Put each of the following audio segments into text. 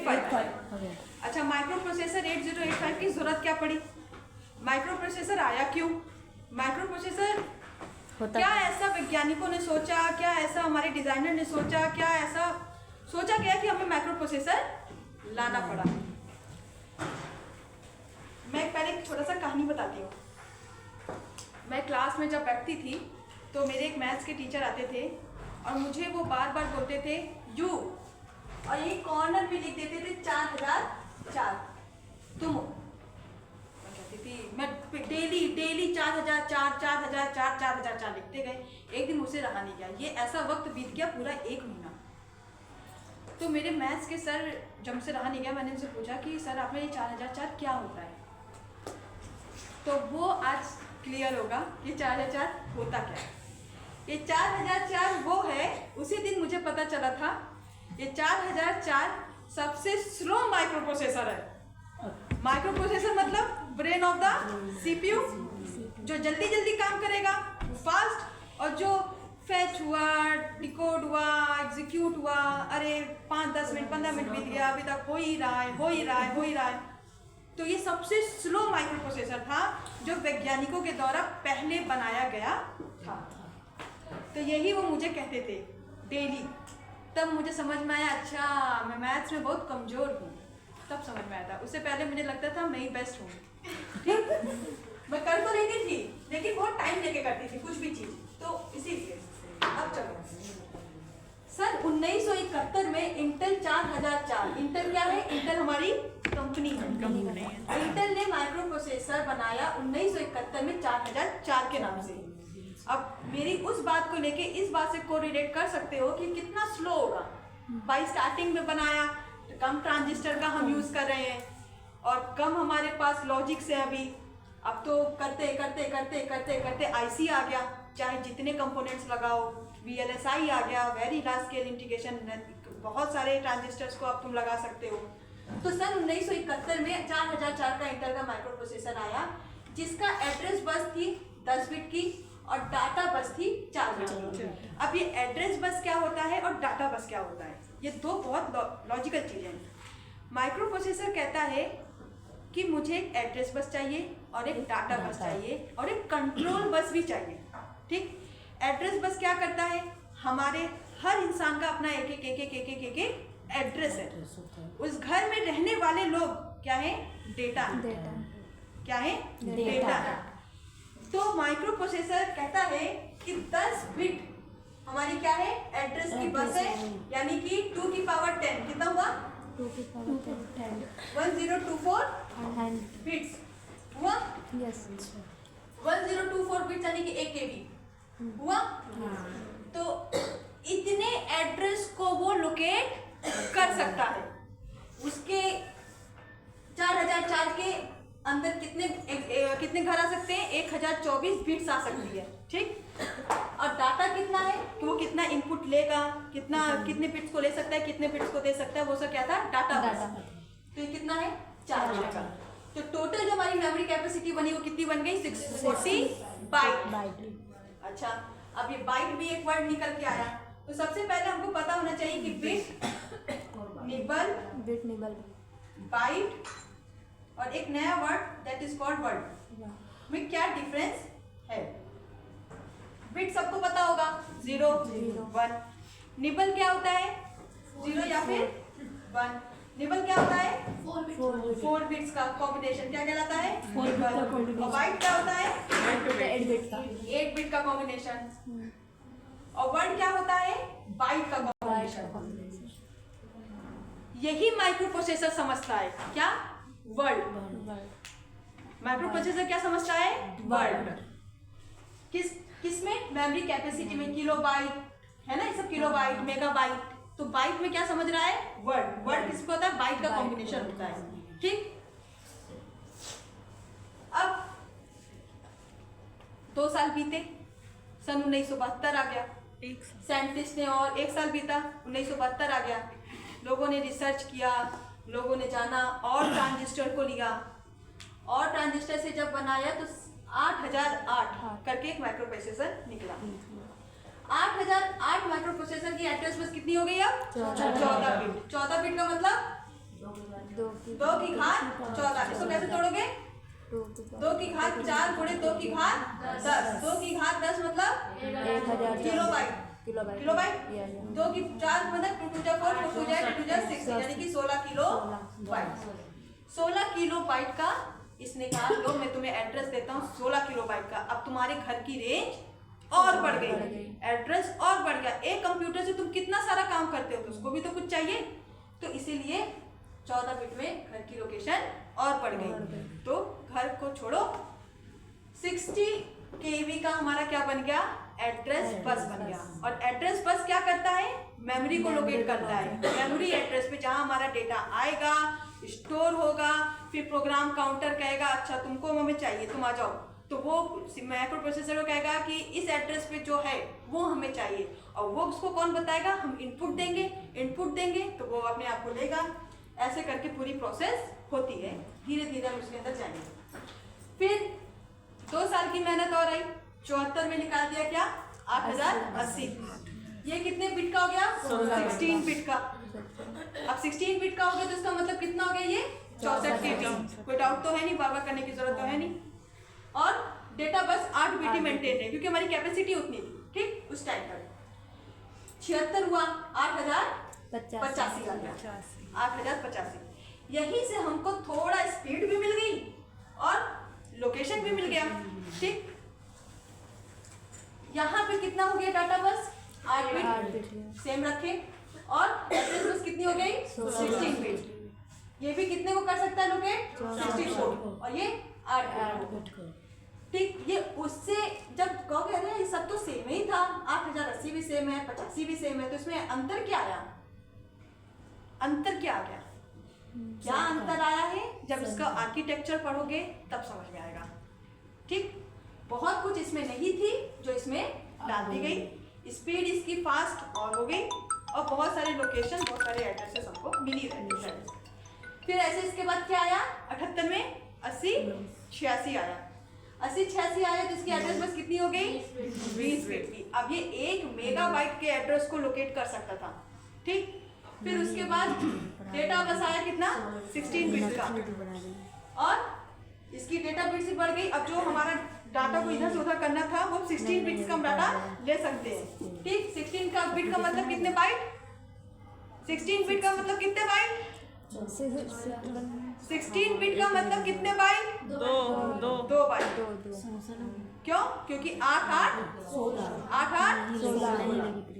8085। अच्छा, micro processor 8085 की जरूरत क्या पड़ी? माइक्रो प्रोसेसर आया क्यों? माइक्रो प्रोसेसर क्या ऐसा वैज्ञानिकों ने सोचा, क्या ऐसा हमारे डिजाइनर ने सोचा, क्या ऐसा सोचा गया कि हमें माइक्रो प्रोसेसर लाना पड़ा? मैं पहले एक छोटा सा कहानी बताती हूँ। मैं क्लास में जब बैठती थी तो मेरे एक मैथ्स के टीचर आते थे और मुझे वो बार बार बोलते थे यू, और ये कॉर्नर पे लिख देते थे 4004 तुम। मैं कहती थी, मैं डेली 4004 लिखते गए। एक दिन मुझसे रहा नहीं गया, ये ऐसा वक्त बीत गया पूरा 1 महीना। तो मेरे मैथ्स के सर जब से रहा नहीं गया, मैंने उनसे पूछा कि सर आप में ये 4004 क्या होता है? तो वो आज क्लियर होगा ये 4004 होता क्या है। ये 4004 वो है, उसी दिन मुझे पता चला था ये 4004 सबसे स्लो माइक्रो प्रोसेसर है। माइक्रो प्रोसेसर मतलब ब्रेन ऑफ द सीपीयू, जो जल्दी जल्दी काम करेगा, फास्ट, और जो फैच हुआ, डिकोड हुआ, एग्जीक्यूट हुआ, अरे 5-10 मिनट 15 मिनट बीत गया, अभी तक हो ही रहा है। तो ये सबसे स्लो माइक्रो प्रोसेसर था जो वैज्ञानिकों के द्वारा पहले बनाया गया था। तो यही वो मुझे कहते थे डेली। तब मुझे समझ में आया, अच्छा मैं मैथ्स में बहुत कमज़ोर हूँ। तब समझ में आया था। उससे पहले मुझे लगता था मैं ही बेस्ट हूँ, ठीक। मैं कर तो नहीं थी, लेकिन बहुत टाइम लेके करती थी कुछ भी चीज़, तो इसीलिए। अब चलो, सन 1971 में इंटेल 4004, इंटेल क्या है? इंटेल हमारी कंपनी है। इंटेल ने माइक्रो प्रोसेसर बनाया 1971 में 4004 के नाम से। अब मेरी उस बात को लेके इस बात से कोरिलेट कर सकते हो कि कितना स्लो होगा। भाई स्टार्टिंग में बनाया, कम ट्रांजिस्टर का हम यूज़ कर रहे हैं और कम हमारे पास लॉजिक्स है अभी। अब तो करते आईसी आ गया, चाहे जितने कंपोनेंट्स लगाओ, VLSI आ गया, वेरी लार्ज स्केल इंटीग्रेशन, बहुत सारे ट्रांजिस्टर्स को अब तुम लगा सकते हो। तो सन 1971 में 4004 का इंटेल का माइक्रो प्रोसेसर आया, जिसका एड्रेस बस थी 10 बिट की और डाटा बस थी 4 बिट की। अब ये एड्रेस बस क्या होता है और डाटा बस क्या होता है, ये दो बहुत लॉजिकल चीज़ें हैं। माइक्रो प्रोसेसर कहता है कि मुझे एक एड्रेस बस चाहिए और एक डाटा बस चाहिए और एक कंट्रोल बस भी चाहिए, ठीक। एड्रेस बस क्या करता है? हमारे हर इंसान का अपना एक एड्रेस है। उस घर में रहने वाले लोग क्या है? डेटा है। क्या है? डेटा है। तो माइक्रो प्रोसेसर कहता है कि 10 बिट हमारी क्या है? एड्रेस की बस है, यानी कि 2 की पावर 10 कितना हुआ? 2 की पावर 10 1024 बिट्स हुआ। यस 1024 बिट्स यानी कि 1 KB हुआ। तो इतने एड्रेस को वो लोकेट कर सकता है। उसके 4004 के अंदर कितने घर आ सकते हैं? 1024 बिट्स आ सकती है, ठीक। और डाटा कितना है कि वो कितना इनपुट लेगा, कितने बिट्स को ले सकता है, कितने बिट्स को दे सकता है, वो सब क्या था? डाटा बस। तो ये कितना है? 4। तो टोटल जो हमारी मेमोरी कैपेसिटी बनी वो कितनी बन गई? 640 बाइट। अच्छा, अब ये बाइट भी एक वर्ड निकल के आया। तो सबसे पहले हमको पता होना चाहिए कि बिट निबल बाइट और एक नया word that is called word में क्या डिफरेंस है। बिट सबको पता होगा, 0 1। निबल क्या होता है? 0 या फिर 1। निबल क्या होता है? 4 बिट्स का कॉम्बिनेशन क्या कहलाता है? निबल। और बाइट क्या होता है? 8 बिट का कॉम्बिनेशन। और वर्ड क्या होता है? बाइट का कॉम्बिनेशन। यही माइक्रो प्रोसेसर समझता है। क्या? वर्ड। माइक्रो प्रोसेसर क्या समझता है? वर्ड। किसमें? मेमोरी कैपेसिटी में। किलोबाइट है ना, ये सब किलोबाइट, मेगाबाइट। तो बाइट में क्या समझ रहा है? वर्ड। वर्ड किसको होता है? बाइट का कॉम्बिनेशन होता है, ठीक। अब 2 साल बीते, सन 1972 आ गया। साइंटिस्ट ने और 1 साल बीता, 1972 आ गया। लोगों ने रिसर्च किया, लोगों ने जाना और ट्रांजिस्टर को लिया, और ट्रांजिस्टर से जब बनाया तो 8008 करके एक माइक्रो प्रोसेसर निकला। 8008 माइक्रो प्रोसेसर की एड्रेस बस कितनी हो गई अब? 14 बिट। 14 बिट का मतलब 2 की 2 की घात 14। इसको कैसे तोड़ोगे? 2 की घात 4 गुणे 2 की घात 10। 2 की घात 10 मतलब 1000 किलोबाइट। किलोबाइट 2 की 4 मतलब 2 2 4 4 2 2 6 यानी कि 16 किलो बाइट। 16 किलो बाइट का इसने कहा लो मैं तुम्हें एड्रेस देता हूँ 16 किलो बाइट का। अब तुम्हारे घर की रेंज और बढ़ गई, एड्रेस और बढ़ गया। एक कंप्यूटर से तुम कितना सारा काम करते हो तो उसको भी तो कुछ चाहिए, तो इसीलिए 14 बिट में घर की लोकेशन और बढ़ गई। तो घर को छोड़ो 60 KB का हमारा क्या बन गया? एड्रेस बस बन गया। और एड्रेस बस क्या करता है? मेमोरी को लोकेट करता है। मेमोरी एड्रेस पे जहाँ हमारा डेटा आएगा, स्टोर होगा, फिर प्रोग्राम काउंटर कहेगा अच्छा तुमको हमें चाहिए, तुम आ जाओ, तो वो माइक्रो प्रोसेसर को कहेगा कि इस एड्रेस पे जो है वो हमें चाहिए, और वो उसको कौन बताएगा? हम इनपुट देंगे तो वो अपने आप को लेगा। ऐसे करके पूरी प्रोसेस होती है। धीरे धीरे हम उसके अंदर जाएंगे। फिर 2 साल की मेहनत और आई, 74 में निकाल दिया क्या? 8080। ये कितने बिट का हो गया? 16 बिट का। अब 16 बिट का हो गया तो इसका मतलब कितना हो गया? ये 64 KB। कोई डाउट तो है नहीं, बार बार करने की जरूरत तो है नहीं। और डेटा बस 8 बिट ही मेंटेन है क्योंकि हमारी कैपेसिटी उतनी थी, ठीक, उस टाइम पर। 76 हुआ, 8085 आ गया, 8085। यहीं से हमको थोड़ा स्पीड भी मिल गई और लोकेशन भी मिल गया, ठीक। यहाँ पे कितना हो गया डाटा बस? 8 बिट सेम रखे। और एड्रेस बस कितनी हो गई? 16 बिट। ये भी कितने को कर सकता है लोकेट? 64। और ये 8 बिट, ठीक। ये उससे जब कहोगे अरे ये सब तो सेम ही था, 8080 भी सेम है, 85 भी सेम है, तो इसमें अंतर क्या आया? अंतर क्या आ गया? क्या अंतर आया है? जब इसका आर्किटेक्चर पढ़ोगे तब समझ में आएगा, ठीक। बहुत कुछ इसमें नहीं थी जो इसमें डाल दी गई। स्पीड इसकी फास्ट और हो गई, और बहुत सारे लोकेशन, बहुत सारे एड्रेसेस हमको मिली रहती है। फिर ऐसे इसके बाद क्या आया? 78 में 8086 आया। 8086 आया तो इसकी एड्रेस बस कितनी हो गई? 20 बिट की। अब ये 1 मेगाबाइट के एड्रेस को लोकेट कर सकता था, ठीक। फिर उसके बाद डेटा बस आया कितना? 16 बिट का, और इसकी डेटा बिट से बढ़ गई। अब जो हमारा डाटा को इधर से उधर करना था वो 16 बिट्स का हम डाटा ले सकते हैं, ठीक। 16 का बिट का मतलब कितने बाइट? 16 बिट का मतलब कितने बाइट? 16 बिट का मतलब कितने बाइट? 2 बाइट। क्यों? क्योंकि 8 8 16।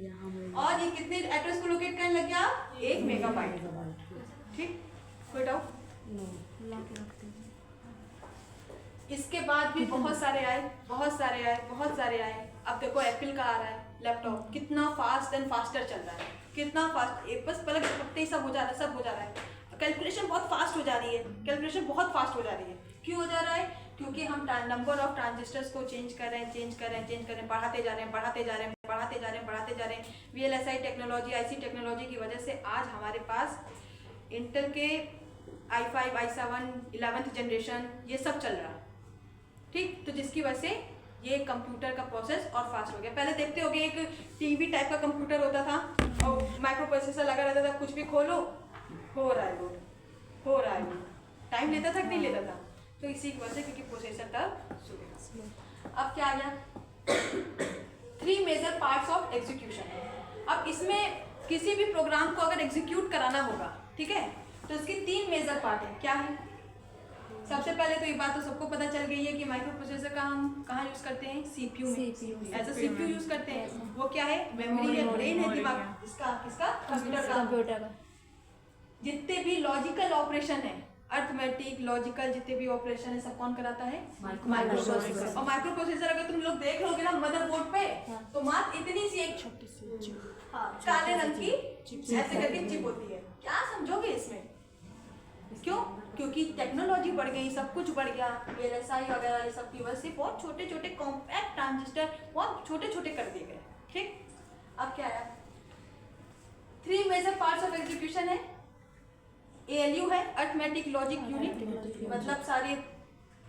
और ये कितने एड्रेस को लोकेट करने लग गया? 1 मेगाबाइट, ठीक। कोई डाउट? इसके बाद भी बहुत सारे आए। अब देखो एप्पल का आ रहा है लैपटॉप, कितना फास्ट एंड फास्टर चल रहा है, कितना फास्ट। बस पलक झपकते ही सब हो जा रहा है। कैलकुलेशन बहुत फास्ट हो जा रही है। क्यों हो जा रहा है? क्योंकि हम नंबर ऑफ ट्रांजिस्टर्स को चेंज कर रहे हैं, बढ़ाते जा रहे हैं। VLSI टेक्नोलॉजी, IC टेक्नोलॉजी की वजह से आज हमारे पास इंटेल के i5, i7, 11th जनरेशन ये सब चल रहा है, ठीक। तो जिसकी वजह से ये कंप्यूटर का प्रोसेस और फास्ट हो गया। पहले देखते होगे एक टीवी टाइप का कंप्यूटर होता था और माइक्रो प्रोसेसर लगा रहता था, कुछ भी खोलो हो रहा है, टाइम लेता था कि नहीं लेता था? तो इसी की वजह से, क्योंकि प्रोसेसर तब स्लो। अब क्या आ गया? 3 मेजर पार्ट्स ऑफ एग्जीक्यूशन। अब इसमें किसी भी प्रोग्राम को अगर एग्जीक्यूट कराना होगा, ठीक है, तो इसके 3 मेजर पार्ट है। क्या है? सबसे पहले तो ये बात तो सबको पता चल गई है कि माइक्रो प्रोसेसर का हम कहाँ यूज करते हैं? CPU में, एज अ CPU यूज करते हैं। वो क्या है? मेमोरी है, ब्रेन है, दिमाग। किसका? कंप्यूटर का। जितने भी लॉजिकल ऑपरेशन है, अर्थमेटिक, लॉजिकल, जितने भी ऑपरेशन है, सब कौन कराता है? Micro processor. और माइक्रो प्रोसेसर अगर तुम लोग देख लोगे ना मदरबोर्ड पे, तो मात्र इतनी सी एक छोटी सी काले रंग की ऐसे करके चिप होती है। क्या समझोगे इसमें? क्यों? क्योंकि टेक्नोलॉजी बढ़ गई, सब कुछ बढ़ गया, VLSI वगैरह ये सब की वजह से बहुत छोटे छोटे कॉम्पैक्ट ट्रांजिस्टर बहुत छोटे छोटे कर दिए गए, ठीक। अब क्या आया? 3 मेजर पार्ट्स ऑफ एग्जीक्यूशन है। ALU है, अर्थमेटिक लॉजिक यूनिट, मतलब सारी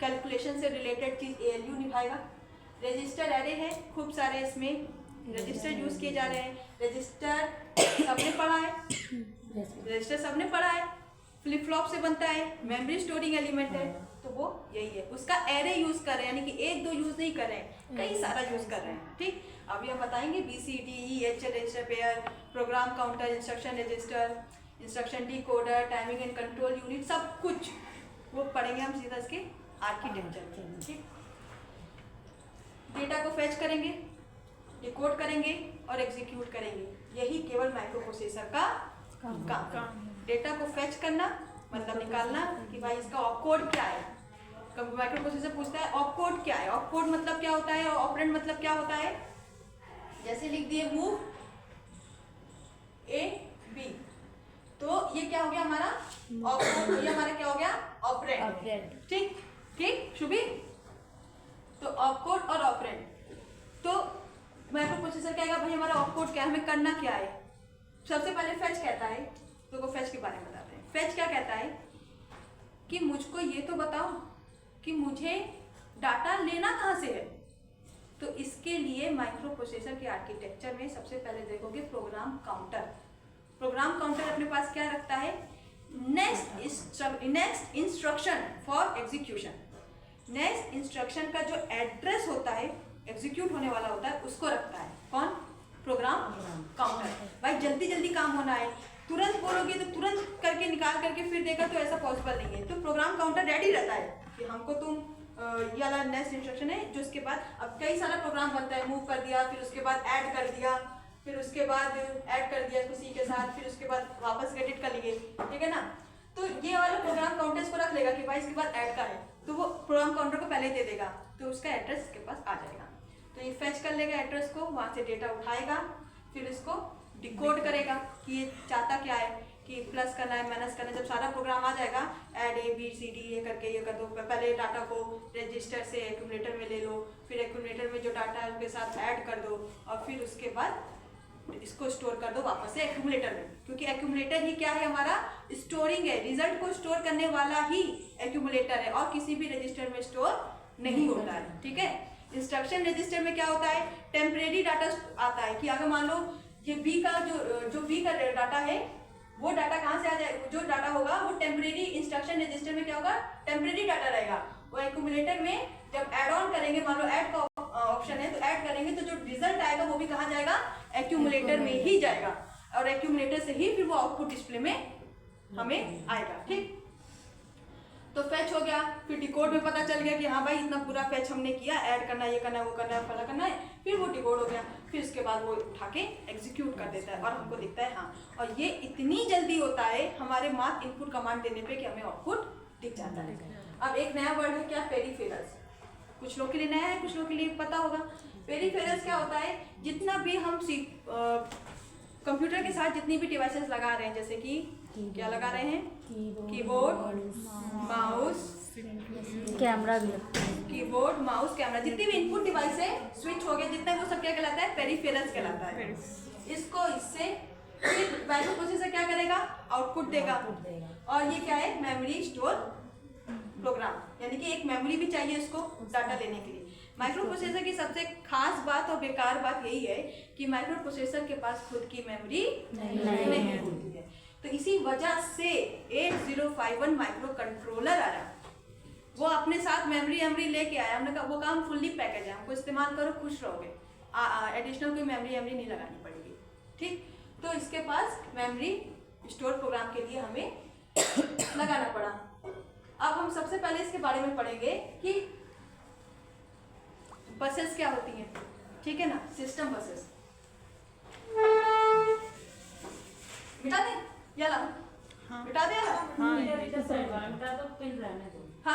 कैलकुलेशन से रिलेटेड चीज ALU निभाएगा। रजिस्टर एरे है, खूब सारे इसमें रजिस्टर यूज किए जा रहे हैं। रजिस्टर सबने पढ़ा है। फ्लिप फ्लॉप से बनता है, मेमोरी स्टोरिंग एलिमेंट है, तो वो यही है। उसका एरे यूज कर रहे हैं, यानी कि एक दो यूज नहीं कर रहे हैं, कई सारा यूज कर रहे हैं। ठीक, अभी हम बताएंगे BCDE register pair, program counter, instruction register, instruction decoder, timing and control unit, सब कुछ वो पढ़ेंगे हम सीधा इसके आर्किटेक्चर में। ठीक, डेटा को फेच करेंगे, डिकोड करेंगे और एग्जीक्यूट करेंगे, यही केवल माइक्रो प्रोसेसर का काम। डेटा को फेच करना मतलब निकालना कि भाई इसका ऑपकोड क्या है। माइक्रो प्रोसेसर पूछता है ऑपकोड क्या है, ऑपकोड मतलब क्या होता है और ऑपरेंड मतलब क्या होता है। जैसे लिख दिए मूव A B, तो ये क्या हो गया हमारा ऑपकोड, ये हमारा क्या हो गया ऑपरेंड। ठीक ठीक शुभी, तो ऑपकोड और ऑपरेंड। तो माइक्रो प्रोसेसर कहेगा भाई हमारा ऑपकोड क्या है, हमें करना क्या है। सबसे पहले फेच कहता है, तो फेच के बारे में बताते हैं। फेच क्या कहता है कि मुझको ये तो बताओ कि मुझे डाटा लेना कहाँ से है। तो इसके लिए माइक्रो प्रोसेसर के आर्किटेक्चर में सबसे पहले देखोगे प्रोग्राम काउंटर। प्रोग्राम काउंटर अपने पास क्या रखता है, next instruction for execution. Next instruction का जो एड्रेस होता है, एग्जीक्यूट होने वाला होता है, उसको रखता है कौन, प्रोग्राम काउंटर। भाई जल्दी जल्दी काम होना है, तुरंत बोलोगे तो तुरंत करके निकाल करके फिर देगा, तो ऐसा पॉसिबल नहीं है। तो प्रोग्राम काउंटर रेडी रहता है कि हमको तुम ये वाला नेक्स्ट इंस्ट्रक्शन है, जो उसके बाद अब कई सारा प्रोग्राम बनता है, मूव कर दिया, फिर उसके बाद ऐड कर दिया, फिर उसके बाद ऐड कर दिया इसको सी के साथ, फिर उसके बाद वापस एडिट कर लिए, ठीक है ना। तो ये वाला प्रोग्राम काउंटर इसको रख लेगा कि भाई इसके बाद ऐड का है, तो वो प्रोग्राम काउंटर को पहले दे देगा, तो उसका एड्रेस इसके पास आ जाएगा। तो ये फेच कर लेगा एड्रेस को, वहाँ से डेटा उठाएगा, फिर इसको डिकोड करेगा कि ये चाहता क्या है, कि प्लस करना है माइनस करना है। जब सारा प्रोग्राम आ जाएगा, ऐड ABCD ये करके ये कर दो, पहले डाटा को रजिस्टर से एक्यूमुलेटर में ले लो, फिर एक्यूमुलेटर में जो डाटा है उसके साथ ऐड कर दो, और फिर उसके बाद इसको स्टोर कर दो वापस से एक्यूमुलेटर में, क्योंकि एक्यूमुलेटर ही क्या है हमारा, स्टोरिंग है। रिजल्ट को स्टोर करने वाला ही एक्यूमुलेटर है, और किसी भी रजिस्टर में स्टोर नहीं होता है। ठीक है, इंस्ट्रक्शन रजिस्टर में क्या होता है, टेम्परेरी डाटा आता है कि अगर मान लो ये B का जो B का डाटा है, वो डाटा कहाँ से आ जाए, जो डाटा होगा वो टेम्परेरी इंस्ट्रक्शन रजिस्टर में क्या होगा, टेम्परेरी डाटा रहेगा। वो एक्यूमुलेटर में जब ऐड ऑन करेंगे, मान लो ऐड का ऑप्शन है, तो ऐड करेंगे तो जो रिजल्ट आएगा वो भी कहाँ जाएगा, एक्यूमुलेटर में ही जाएगा, और एक्यूमुलेटर से ही फिर वो आउटपुट डिस्प्ले में हमें आएगा। ठीक, तो फेच हो गया, फिर डिकोड में पता चल गया कि हाँ भाई इतना पूरा फेच हमने किया, ऐड करना है, ये करना है, वो करना है, फला करना है, फिर वो डिकोड हो गया, फिर उसके बाद वो उठा के एग्जीक्यूट कर देता है और हमको दिखता है हाँ। और ये इतनी जल्दी होता है हमारे मात्र इनपुट कमांड देने पे कि हमें आउटपुट दिख जाता है। अब एक नया वर्ड है क्या, पेरिफेरल्स। कुछ लोग के लिए नया है, कुछ लोग के लिए पता होगा। पेरिफेरल्स क्या होता है, जितना भी हम कंप्यूटर के साथ जितनी भी डिवाइसेस लगा रहे हैं, जैसे कि क्या लगा रहे हैं, कीबोर्ड, माउस, कैमरा भी, कीबोर्ड, माउस, कैमरा, जितनी भी इनपुट डिवाइस है, स्विच हो गया, जितना वो सब क्या कहलाता है, पेरिफेरल्स कहलाता है। इसको इससे फिर माइक्रो प्रोसेसर क्या करेगा, आउटपुट देगा, और ये क्या है, मेमोरी स्टोर प्रोग्राम, यानी कि एक मेमोरी भी चाहिए इसको डाटा लेने के लिए। माइक्रो प्रोसेसर की सबसे खास बात और बेकार बात यही है कि माइक्रो प्रोसेसर के पास खुद की मेमोरी नहीं होती है। तो इसी वजह से 8051 माइक्रो कंट्रोलर आया, वो अपने साथ मेमोरी लेके आया। हमने कहा वो काम फुल्ली पैकेज है, हमको इस्तेमाल करो, खुश रहोगे, एडिशनल कोई मेमोरी नहीं लगानी पड़ेगी। ठीक, तो इसके पास मेमोरी स्टोर प्रोग्राम के लिए हमें लगाना पड़ा। अब हम सबसे पहले इसके बारे में पढ़ेंगे कि बसेस क्या होती हैं, ठीक है ना, सिस्टम बसेस। मिटा दें या ला, मिटा दे, हाँ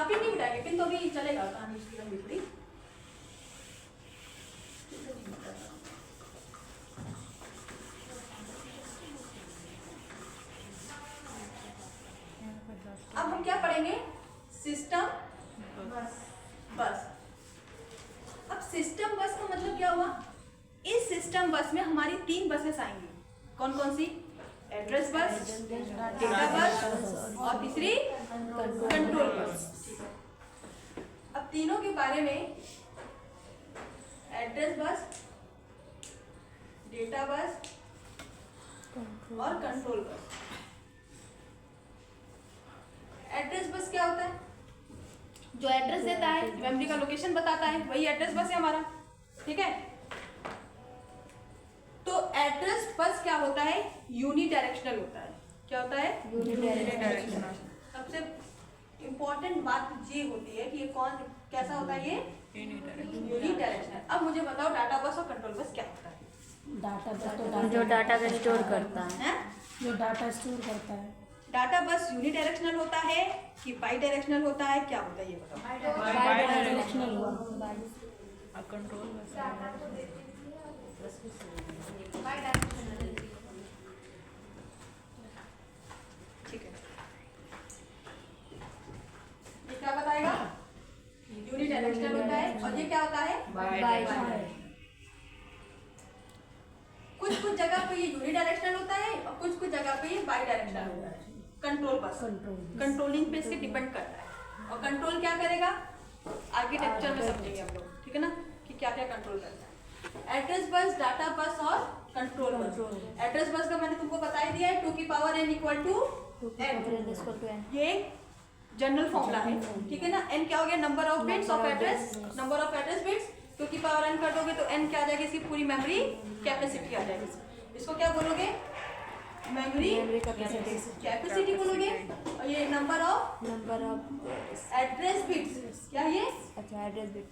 पिन नहीं मिटाएंगे, पिन तो भी चलेगा, कहानी इसकी लंबी थोड़ी। अब हम क्या पढ़ेंगे, सिस्टम बस। अब सिस्टम बस का मतलब क्या हुआ, इस सिस्टम बस में हमारी 3 बसेस आएंगी। कौन कौन सी, एड्रेस बस, डेटा बस, और तीसरी कंट्रोल बस। अब तीनों के बारे में, एड्रेस बस, डेटा बस और कंट्रोल बस, क्या होता है? जो एड्रेस देता है, मेमोरी का लोकेशन बताता है, वही एड्रेस बस है हमारा, ठीक है। तो एड्रेस बस क्या होता है? यूनिडायरेक्शनल होता है। क्या होता है? यूनिडायरेक्शनल। सबसे इम्पोर्टेंट बात ये होती है कि ये कैसा होता है? ये यूनिडायरेक्शनल। अब मुझे बताओ डाटा बस और कंट्रोल बस क्या होता है? डाटा बस जो डाटा को स्टोर करता है, जो डाटा स्टोर करता है। डाटा बस यूनिडायरेक्शनल होता है कि बाई डायरेक्शनल होता है? क्या होता है ये बताओ? बाइडायरेक्शनल हुआ। कंट्रोल बस ठीक है, ये क्या बताएगा? यूनिडायरेक्शनल होता है। और ये क्या होता है? कुछ जगह पे ये यूनिडायरेक्शनल होता है और कुछ जगह पे ये बाई डायरेक्शनल होता है। कंट्रोल बस कंट्रोलिंग पे इसके डिपेंड करता है। और कंट्रोल क्या करेगा? आर्किटेक्चर में समझेंगे हम लोग, ठीक है ना, कि क्या क्या कंट्रोल करता है। एड्रेस बस, डाटा बस और कंट्रोल बस। एड्रेस बस का मैंने तुमको बता ही दिया है, 2 की power n equal to n। ये जनरल फॉर्मूला है, ठीक है ना। n क्या हो गया? Number of bits of address, number of address bits. 2 की पावर n कर दोगे तो n क्या आ जाएगी? इसकी पूरी मेमोरी कैपेसिटी आ जाएगी। इसको क्या बोलोगे? मेमोरी कैपेसिटी बोलोगे। और ये नंबर ऑफ एड्रेस बिट्स, क्या ये? अच्छा address bit,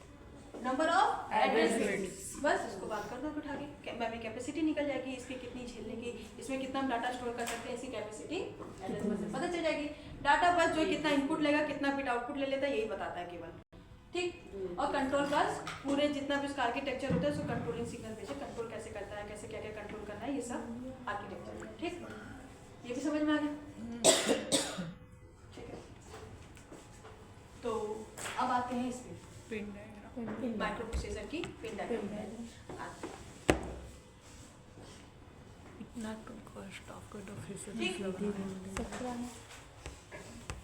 number of address bits. बस इसको बात कर दो उठा के, मेमोरी कैपेसिटी निकल जाएगी, इसकी कितनी झेलने की, इसमें कितना हम डाटा स्टोर कर सकते हैं, इसकी कैपेसिटी एड्रेस बस से पता चल जाएगी। डाटा बस जो कितना इनपुट लेगा, कितना बिट आउटपुट ले लेता है, यही बताता है केवल, ठीक। और कंट्रोल बस पूरे जितना भी उसका आर्किटेक्चर होता है, उसको कंट्रोलिंग सिग्नल भेजे, कंट्रोल कैसे करता है, कैसे क्या क्या कंट्रोल करना है, ये सब आर्किटेक्चर है, ठीक। ये भी समझ में आ गया, ठीक है। तो अब आते हैं इस पे, पिन डायग्राम। माइक्रो प्रोसेसर की पिन डायग्राम। इतना तुमको स्टॉप कर दो फिर से ठीक। दूसरा बनाना।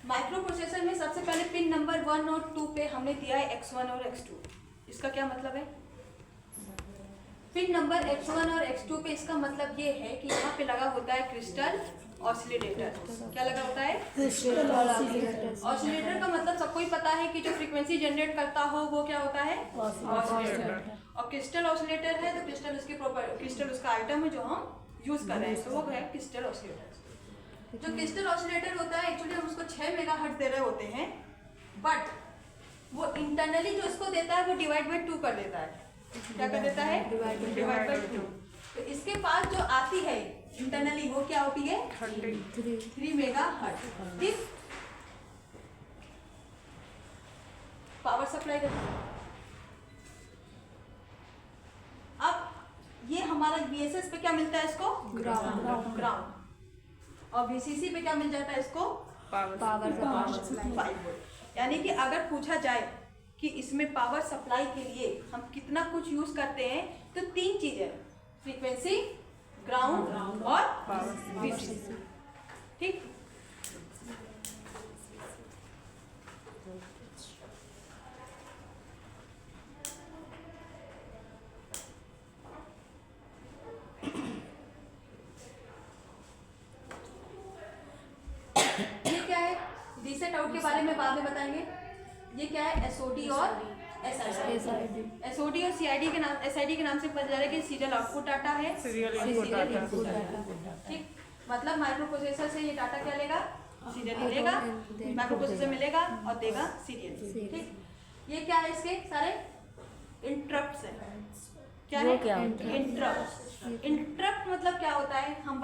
माइक्रो प्रोसेसर में सबसे पहले पिन नंबर 1 और 2 पे हमने दिया है x1 और x2। इसका क्या मतलब है? पिन नंबर x1 और x2 पे इसका मतलब ये है कि यहाँ पे लगा होता है क्रिस्टल ऑसिलेटर। क्या लगा होता है? Crystal oscillator. ऑसिलेटर का मतलब सबको ही पता है कि जो फ्रीक्वेंसी जनरेट करता हो वो क्या होता है? ऑसिलेटर। और क्रिस्टल ऑसिलेटर है तो क्रिस्टल उसकी क्रिस्टल उसका आइटम है जो हम यूज कर रहे हैं, तो वो है क्रिस्टल ऑसिलेटर। जो क्रिस्टल ऑसिलेटर होता है एक्चुअली हम उसको 6 मेगाहर्ट्ज दे रहे होते हैं, बट वो इंटरनली जो इसको देता है वो डिवाइड बाय 2 कर देता है। क्या कर देता है? Divide by 2। तो इसके पास जो आती है इंटरनली वो क्या होती है? 3 मेगाहर्ट्ज, ठीक। पावर सप्लाई करती है। अब ये हमारा VSS पे क्या मिलता है इसको? ग्राउंड। और VCC पे क्या मिल जाता है इसको? Power supply. 5 वोल्ट। यानी कि अगर पूछा जाए कि इसमें पावर सप्लाई के लिए हम कितना कुछ यूज करते हैं तो 3 चीजें, फ्रीक्वेंसी, ग्राउंड और VCC, ठीक। रीसेट आउट के बारे में बाद में बताएंगे। ये क्या है? SOD और SID। SOD और CID के नाम, SID के नाम से पता जा रहा है कि सीरियल आउटपुट डाटा है, सीरियल इनपुट डाटा, ठीक। मतलब माइक्रो प्रोसेसर से ये डाटा क्या लेगा? सीरियल लेगा, माइक्रो प्रोसेसर मिलेगा और देगा सीरियल, ठीक। ये क्या है? इसके सारे इंटरप्ट्स हैं। क्या है? इंटरप्ट। इंटरप्ट मतलब क्या होता है? हम